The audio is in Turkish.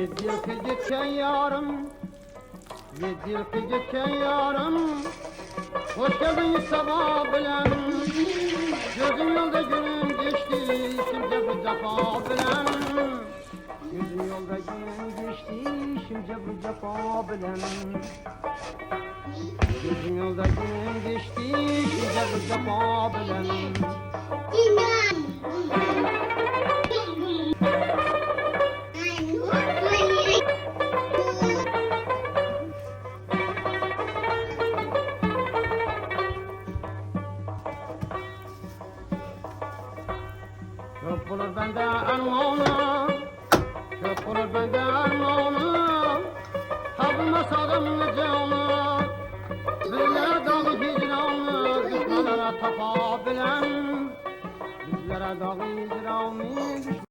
Yedi yıl geçen yarım, 7 yıl geçen yarım. Hoş geldin sabah bilen. Gözüm yolda günüm geçti, şimdi bu cefa bilen. Gözüm yolda günüm geçti, şimdi bu cefa bilen. Gözüm yolda günüm geçti, şimdi bu cefa bilen. Çok olur bende armağanı, çok olur bende armağanı. Tapılmasadım canı, bizlere dağı hicranı, düşmanlara tapabilen. Bizlere dağı hicranı,